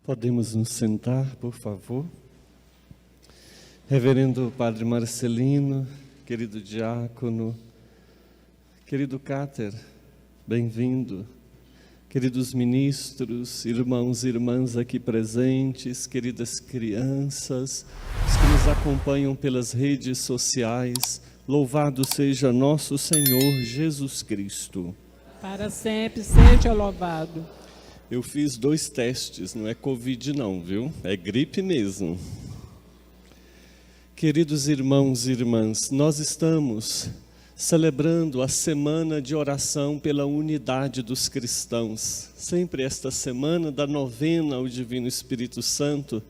Podemos nos sentar, por favor? Reverendo Padre Marcelino, querido diácono, querido Cáter, bem-vindo. Queridos ministros, irmãos e irmãs aqui presentes, queridas crianças, os que nos acompanham pelas redes sociais, louvado seja nosso Senhor Jesus Cristo. Para sempre seja louvado. Eu fiz 2 testes, não é Covid não, viu? É gripe mesmo. Queridos irmãos e irmãs, nós estamos celebrando a semana de oração pela unidade dos cristãos. Sempre esta semana da novena ao Divino Espírito Santo,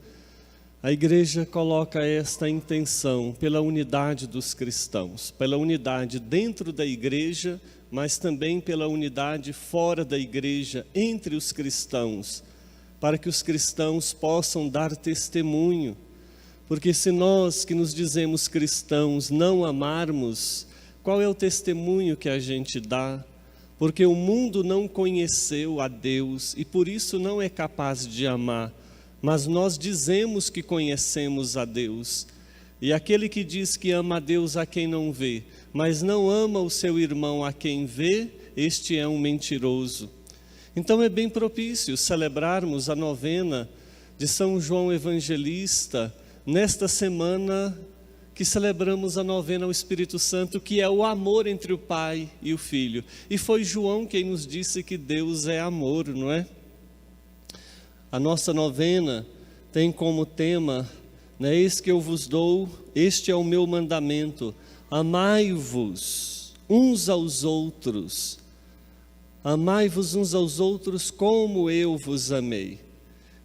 a igreja coloca esta intenção pela unidade dos cristãos, pela unidade dentro da igreja, mas também pela unidade fora da igreja, entre os cristãos, para que os cristãos possam dar testemunho. Porque se nós que nos dizemos cristãos não amarmos, qual é o testemunho que a gente dá? Porque o mundo não conheceu a Deus e por isso não é capaz de amar. Mas nós dizemos que conhecemos a Deus. E aquele que diz que ama a Deus a quem não vê, mas não ama o seu irmão a quem vê, este é um mentiroso. Então é bem propício celebrarmos a novena de São João Evangelista, nesta semana que celebramos a novena ao Espírito Santo, que é o amor entre o Pai e o Filho. E foi João quem nos disse que Deus é amor, não é? A nossa novena tem como tema, eis que eu vos dou, este é o meu mandamento, amai-vos uns aos outros, amai-vos uns aos outros como eu vos amei.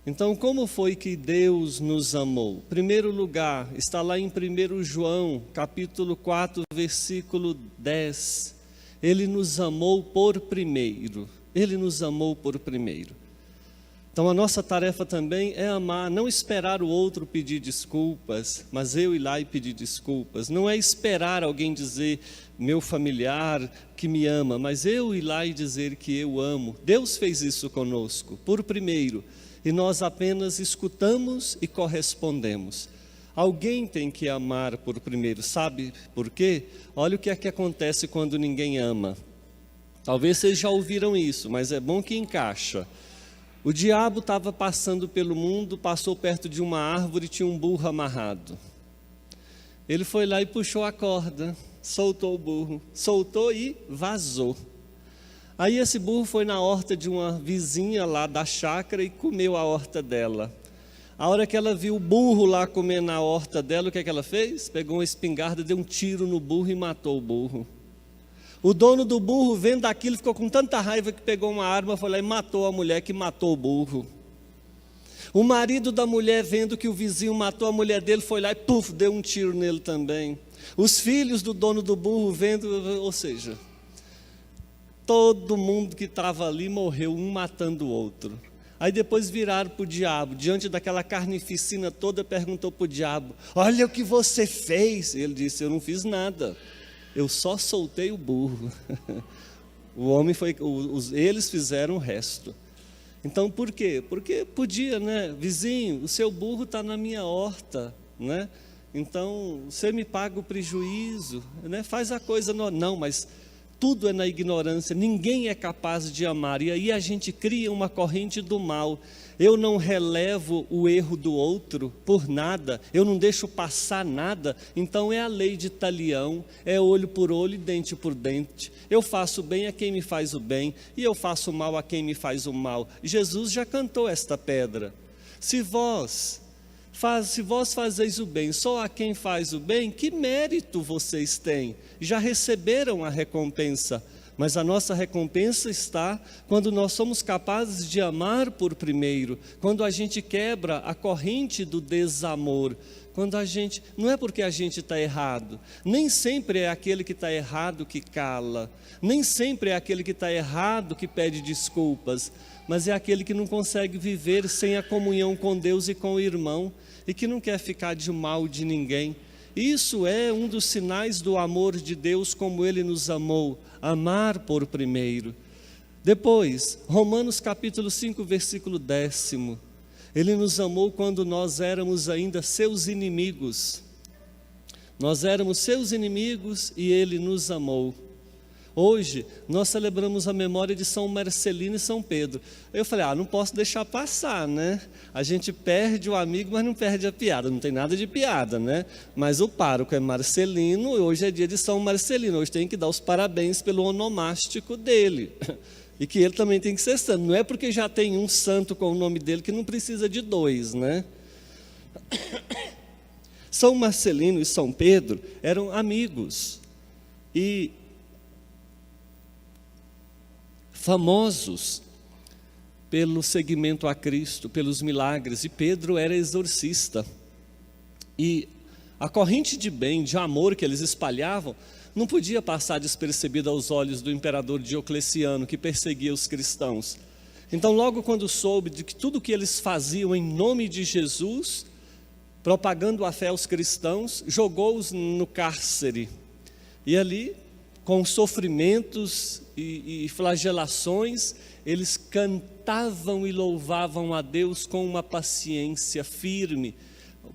Então, como foi que Deus nos amou? Primeiro lugar, está lá em 1 João, capítulo 4, versículo 10. Ele nos amou por primeiro. Ele nos amou por primeiro. Então, a nossa tarefa também é amar, não esperar o outro pedir desculpas, mas eu ir lá e pedir desculpas. Não é esperar alguém dizer, meu familiar que me ama, mas eu ir lá e dizer que eu amo. Deus fez isso conosco, por primeiro. E nós apenas escutamos e correspondemos. Alguém tem que amar por primeiro, sabe por quê? Olha o que é que acontece quando ninguém ama. Talvez vocês já ouviram isso, mas é bom que encaixa. O diabo estava passando pelo mundo, passou perto de uma árvore e tinha um burro amarrado. Ele foi lá e puxou a corda, soltou o burro, soltou e vazou. Aí esse burro foi na horta de uma vizinha lá da chácara e comeu a horta dela. A hora que ela viu o burro lá comer na horta dela, o que é que ela fez? Pegou uma espingarda, deu um tiro no burro e matou o burro. O dono do burro, vendo aquilo, ficou com tanta raiva que pegou uma arma, foi lá e matou a mulher que matou o burro. O marido da mulher, vendo que o vizinho matou a mulher dele, foi lá e deu um tiro nele também. Os filhos do dono do burro, vendo, ou seja, todo mundo que estava ali morreu, um matando o outro. Aí depois viraram para o diabo, diante daquela carnificina toda, perguntou para o diabo, olha o que você fez. Ele disse, eu não fiz nada, eu só soltei o burro. O homem foi, eles fizeram o resto. Então por quê? Porque podia, né? Vizinho, o seu burro está na minha horta, né? Então você me paga o prejuízo, né? Faz a coisa, não, mas tudo é na ignorância, ninguém é capaz de amar, e aí a gente cria uma corrente do mal. Eu não relevo o erro do outro por nada, eu não deixo passar nada, então é a lei de Talião, é olho por olho e dente por dente. Eu faço bem a quem me faz o bem, e eu faço mal a quem me faz o mal. Jesus já cantou esta pedra. Se vós fazeis o bem só a quem faz o bem, que mérito vocês têm? Já receberam a recompensa. Mas a nossa recompensa está quando nós somos capazes de amar por primeiro, quando a gente quebra a corrente do desamor, quando a gente, não é porque a gente está errado, nem sempre é aquele que está errado que cala, nem sempre é aquele que está errado que pede desculpas, mas é aquele que não consegue viver sem a comunhão com Deus e com o irmão, e que não quer ficar de mal de ninguém. Isso é um dos sinais do amor de Deus, como Ele nos amou, amar por primeiro. Depois, Romanos capítulo 5, versículo 10. Ele nos amou quando nós éramos ainda seus inimigos. Nós éramos seus inimigos e Ele nos amou. Hoje, nós celebramos a memória de São Marcelino e São Pedro. Eu falei, não posso deixar passar, né? A gente perde o amigo, mas não perde a piada. Não tem nada de piada, né? Mas o pároco é Marcelino e hoje é dia de São Marcelino. Hoje tem que dar os parabéns pelo onomástico dele. E que ele também tem que ser santo. Não é porque já tem um santo com o nome dele que não precisa de dois, né? São Marcelino e São Pedro eram amigos. E famosos pelo seguimento a Cristo, pelos milagres, e Pedro era exorcista, e a corrente de bem, de amor que eles espalhavam, não podia passar despercebida aos olhos do imperador Diocleciano, que perseguia os cristãos. Então logo quando soube de que tudo que eles faziam em nome de Jesus, propagando a fé aos cristãos, jogou-os no cárcere, e ali, com sofrimentos e flagelações, eles cantavam e louvavam a Deus com uma paciência firme,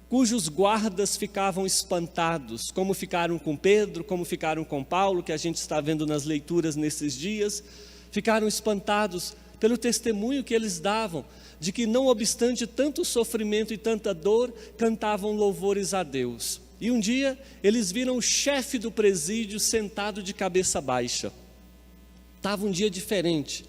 cujos guardas ficavam espantados, como ficaram com Pedro, como ficaram com Paulo, que a gente está vendo nas leituras nesses dias, ficaram espantados pelo testemunho que eles davam, de que não obstante tanto sofrimento e tanta dor, cantavam louvores a Deus. E um dia eles viram o chefe do presídio sentado de cabeça baixa. Estava um dia diferente.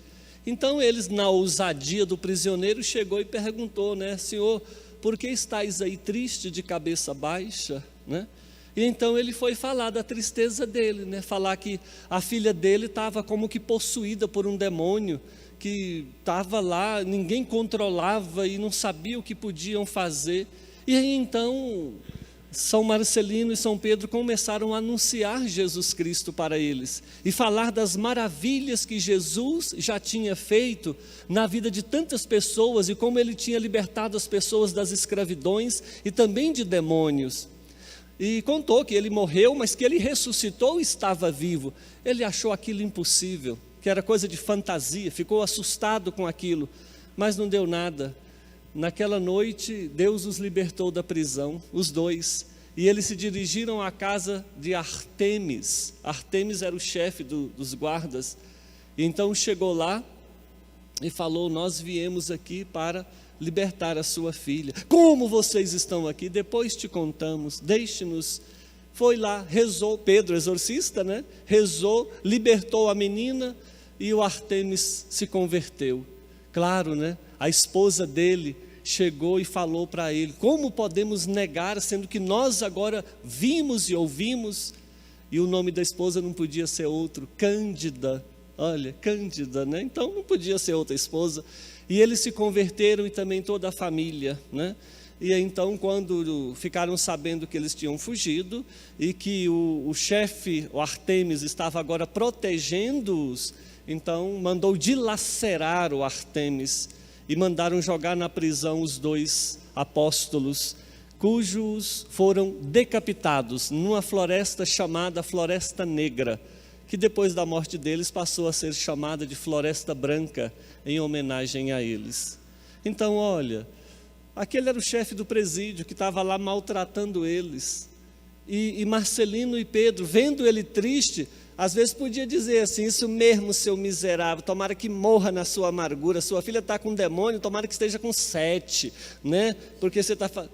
Então eles, na ousadia do prisioneiro, chegou e perguntou, né? Senhor, por que estáis aí triste de cabeça baixa? Né? E então ele foi falar da tristeza dele, né? Falar que a filha dele estava como que possuída por um demônio, que estava lá, ninguém controlava e não sabia o que podiam fazer. E aí então São Marcelino e São Pedro começaram a anunciar Jesus Cristo para eles e falar das maravilhas que Jesus já tinha feito na vida de tantas pessoas e como ele tinha libertado as pessoas das escravidões e também de demônios. E contou que ele morreu, mas que ele ressuscitou e estava vivo. Ele achou aquilo impossível, que era coisa de fantasia, ficou assustado com aquilo, mas não deu nada. Naquela noite, Deus os libertou da prisão, os dois, e eles se dirigiram à casa de Artemis. Artemis era o chefe dos guardas, e então chegou lá e falou, nós viemos aqui para libertar a sua filha. Como vocês estão aqui? Depois te contamos, deixe-nos. Foi lá, rezou, Pedro, exorcista, né? Rezou, libertou a menina e o Artemis se converteu. Claro, né? A esposa dele chegou e falou para ele, como podemos negar, sendo que nós agora vimos e ouvimos, e o nome da esposa não podia ser outro, Cândida, olha, Cândida, né? Então não podia ser outra esposa, e eles se converteram e também toda a família, né? E então quando ficaram sabendo que eles tinham fugido, e que o chefe, o Artemis, estava agora protegendo-os, então mandou dilacerar o Artemis, e mandaram jogar na prisão os dois apóstolos, cujos foram decapitados numa floresta chamada Floresta Negra, que depois da morte deles passou a ser chamada de Floresta Branca, em homenagem a eles. Então olha, aquele era o chefe do presídio que estava lá maltratando eles, e Marcelino e Pedro, vendo ele triste, às vezes podia dizer assim, isso mesmo, seu miserável, tomara que morra na sua amargura, sua filha está com demônio, tomara que esteja com 7, né? Porque você está falando,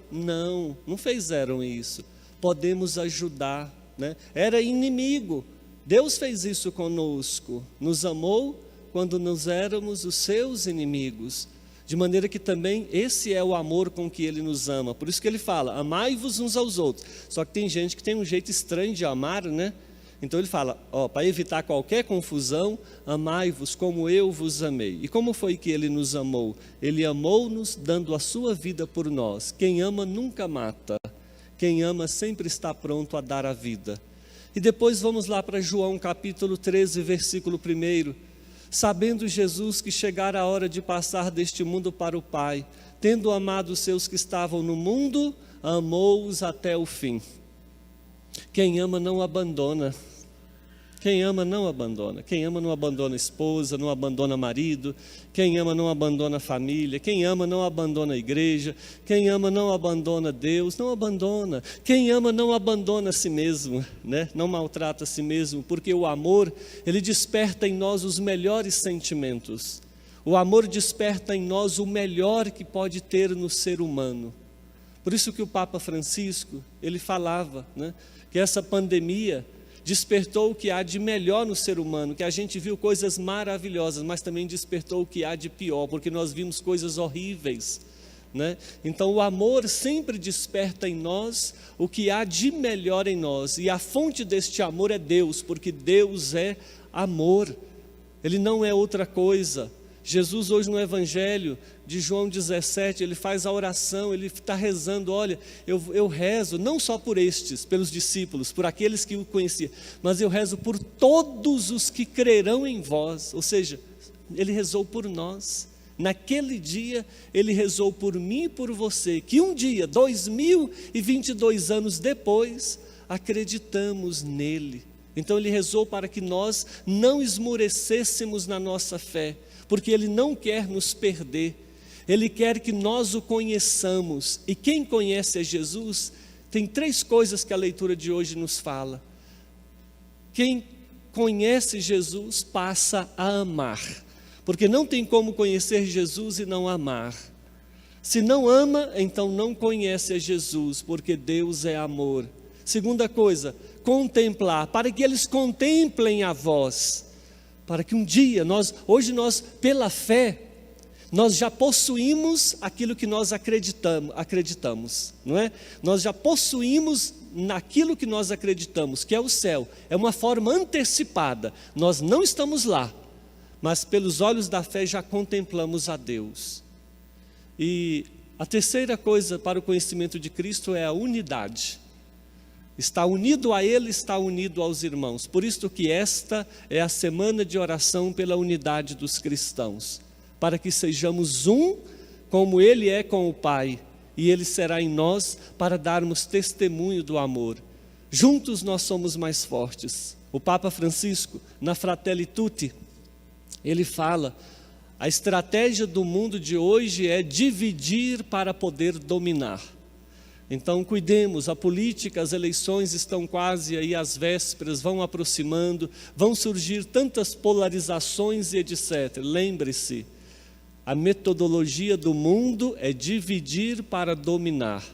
não fizeram isso, podemos ajudar, né? Era inimigo, Deus fez isso conosco, nos amou quando nós éramos os seus inimigos, de maneira que também esse é o amor com que Ele nos ama, por isso que Ele fala, amai-vos uns aos outros, só que tem gente que tem um jeito estranho de amar, né? Então ele fala, para evitar qualquer confusão, amai-vos como eu vos amei. E como foi que ele nos amou? Ele amou-nos dando a sua vida por nós. Quem ama nunca mata. Quem ama sempre está pronto a dar a vida. E depois vamos lá para João capítulo 13, versículo 1. Sabendo Jesus que chegara a hora de passar deste mundo para o Pai, tendo amado os seus que estavam no mundo, amou-os até o fim. Quem ama não abandona. Quem ama não abandona. Quem ama não abandona a esposa, não abandona marido. Quem ama não abandona a família. Quem ama não abandona a igreja. Quem ama não abandona Deus, não abandona. Quem ama não abandona a si mesmo, né? Não maltrata a si mesmo, porque o amor, ele desperta em nós os melhores sentimentos. O amor desperta em nós o melhor que pode ter no ser humano. Por isso que o Papa Francisco, ele falava, né, que essa pandemia despertou o que há de melhor no ser humano, que a gente viu coisas maravilhosas, mas também despertou o que há de pior, porque nós vimos coisas horríveis, né? Então o amor sempre desperta em nós o que há de melhor em nós, e a fonte deste amor é Deus, porque Deus é amor, Ele não é outra coisa. Jesus hoje no Evangelho de João 17, ele faz a oração, ele está rezando, olha, eu rezo não só por estes, pelos discípulos, por aqueles que o conheciam, mas eu rezo por todos os que crerão em vós, ou seja, ele rezou por nós. Naquele dia, ele rezou por mim e por você, que um dia, 2022 anos depois, acreditamos nele. Então ele rezou para que nós não esmorecêssemos na nossa fé, porque Ele não quer nos perder, Ele quer que nós o conheçamos, e quem conhece a Jesus, tem 3 coisas que a leitura de hoje nos fala. Quem conhece Jesus passa a amar, porque não tem como conhecer Jesus e não amar. Se não ama, então não conhece a Jesus, porque Deus é amor. Segunda coisa, contemplar, para que eles contemplem a vós. Para que um dia, hoje nós, pela fé, nós já possuímos aquilo que nós acreditamos, não é? Nós já possuímos naquilo que nós acreditamos, que é o céu. É uma forma antecipada, nós não estamos lá, mas pelos olhos da fé já contemplamos a Deus. E a terceira coisa para o conhecimento de Cristo é a unidade. Está unido a Ele, está unido aos irmãos. Por isso que esta é a semana de oração pela unidade dos cristãos, para que sejamos um, como Ele é com o Pai, e Ele será em nós para darmos testemunho do amor. Juntos nós somos mais fortes. O Papa Francisco, na Fratelli Tutti, ele fala, a estratégia do mundo de hoje é dividir para poder dominar. Então cuidemos, a política, as eleições estão quase aí às vésperas, vão aproximando, vão surgir tantas polarizações e etc. Lembre-se, a metodologia do mundo é dividir para dominar.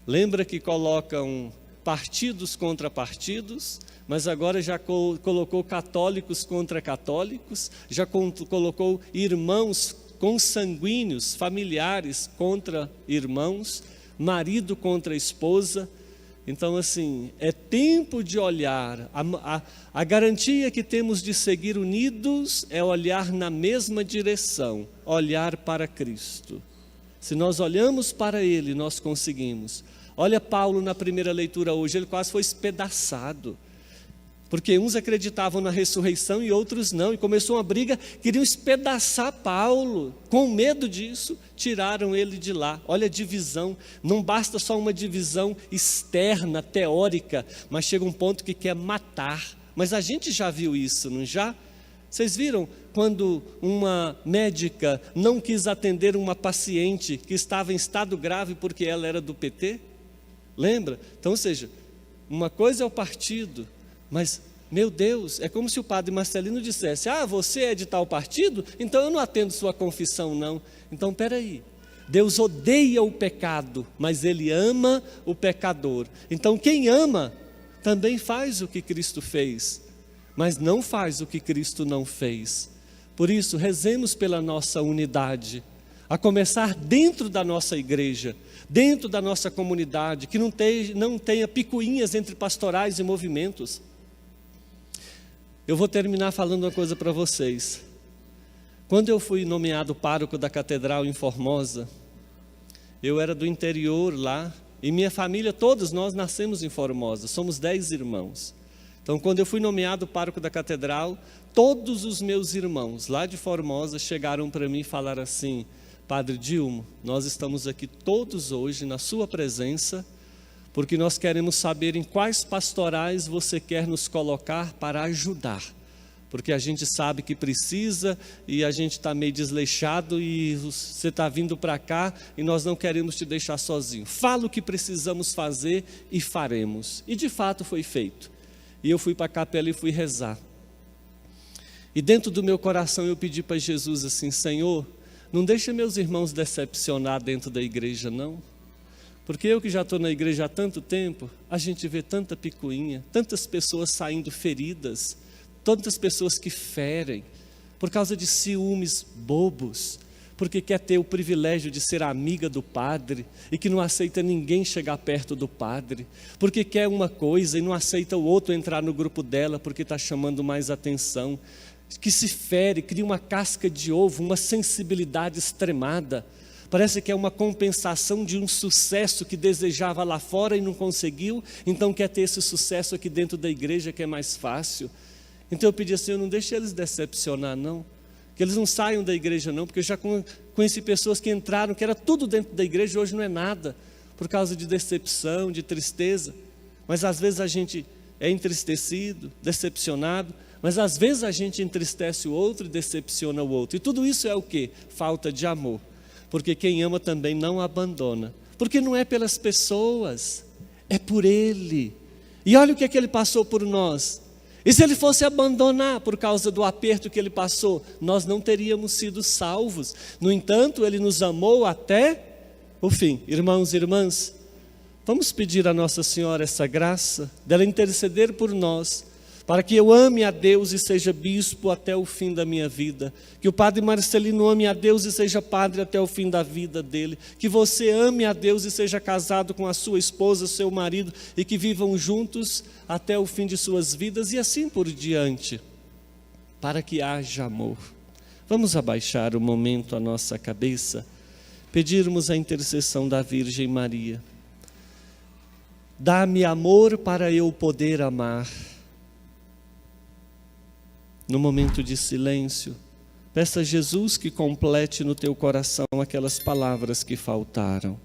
Lembra que colocam partidos contra partidos, mas agora já colocou católicos contra católicos, já colocou irmãos consanguíneos, familiares contra irmãos, marido contra esposa. Então assim, é tempo de olhar, a garantia que temos de seguir unidos é olhar na mesma direção, olhar para Cristo. Se nós olhamos para Ele, nós conseguimos. Olha Paulo na primeira leitura hoje, ele quase foi espedaçado, porque uns acreditavam na ressurreição e outros não, e começou uma briga, queriam espedaçar Paulo, com medo disso, tiraram ele de lá. Olha a divisão, não basta só uma divisão externa, teórica, mas chega um ponto que quer matar. Mas a gente já viu isso, não já? Vocês viram quando uma médica não quis atender uma paciente que estava em estado grave porque ela era do PT? Lembra? Então, ou seja, uma coisa é o partido, mas, meu Deus, é como se o padre Marcelino dissesse, você é de tal partido? Então eu não atendo sua confissão não. Então peraí, Deus odeia o pecado, mas Ele ama o pecador. Então quem ama, também faz o que Cristo fez, mas não faz o que Cristo não fez. Por isso, rezemos pela nossa unidade, a começar dentro da nossa igreja, dentro da nossa comunidade, que não tenha picuinhas entre pastorais e movimentos. Eu vou terminar falando uma coisa para vocês. Quando eu fui nomeado pároco da catedral em Formosa, eu era do interior lá, e minha família, todos nós nascemos em Formosa, somos 10 irmãos. Então quando eu fui nomeado pároco da catedral, todos os meus irmãos lá de Formosa chegaram para mim e falaram assim, Padre Dilmo, nós estamos aqui todos hoje na sua presença, porque nós queremos saber em quais pastorais você quer nos colocar para ajudar, porque a gente sabe que precisa e a gente está meio desleixado e você está vindo para cá e nós não queremos te deixar sozinho. Fala o que precisamos fazer e faremos. E de fato foi feito. E eu fui para a capela e fui rezar. E dentro do meu coração eu pedi para Jesus assim: Senhor, não deixa meus irmãos decepcionar dentro da igreja não. Porque eu que já estou na igreja há tanto tempo, a gente vê tanta picuinha, tantas pessoas saindo feridas, tantas pessoas que ferem, por causa de ciúmes bobos, porque quer ter o privilégio de ser amiga do padre, e que não aceita ninguém chegar perto do padre, porque quer uma coisa e não aceita o outro entrar no grupo dela, porque está chamando mais atenção, que se fere, cria uma casca de ovo, uma sensibilidade extremada, parece que é uma compensação de um sucesso que desejava lá fora e não conseguiu, então quer ter esse sucesso aqui dentro da igreja que é mais fácil. Então eu pedi assim: eu não deixe eles decepcionar não, que eles não saiam da igreja não, porque eu já conheci pessoas que entraram, que era tudo dentro da igreja e hoje não é nada, por causa de decepção, de tristeza. Mas às vezes a gente é entristecido, decepcionado, mas às vezes a gente entristece o outro e decepciona o outro, e tudo isso é o quê? Falta de amor, porque quem ama também não abandona, porque não é pelas pessoas, é por Ele. E olha o que é que Ele passou por nós. E se Ele fosse abandonar por causa do aperto que Ele passou, nós não teríamos sido salvos. No entanto, Ele nos amou até o fim. Irmãos e irmãs, vamos pedir a Nossa Senhora essa graça, dela interceder por nós, para que eu ame a Deus e seja bispo até o fim da minha vida, que o padre Marcelino ame a Deus e seja padre até o fim da vida dele, que você ame a Deus e seja casado com a sua esposa, seu marido, e que vivam juntos até o fim de suas vidas, e assim por diante, para que haja amor. Vamos abaixar um momento a nossa cabeça, pedirmos a intercessão da Virgem Maria. Dá-me amor para eu poder amar. No momento de silêncio, peça a Jesus que complete no teu coração aquelas palavras que faltaram.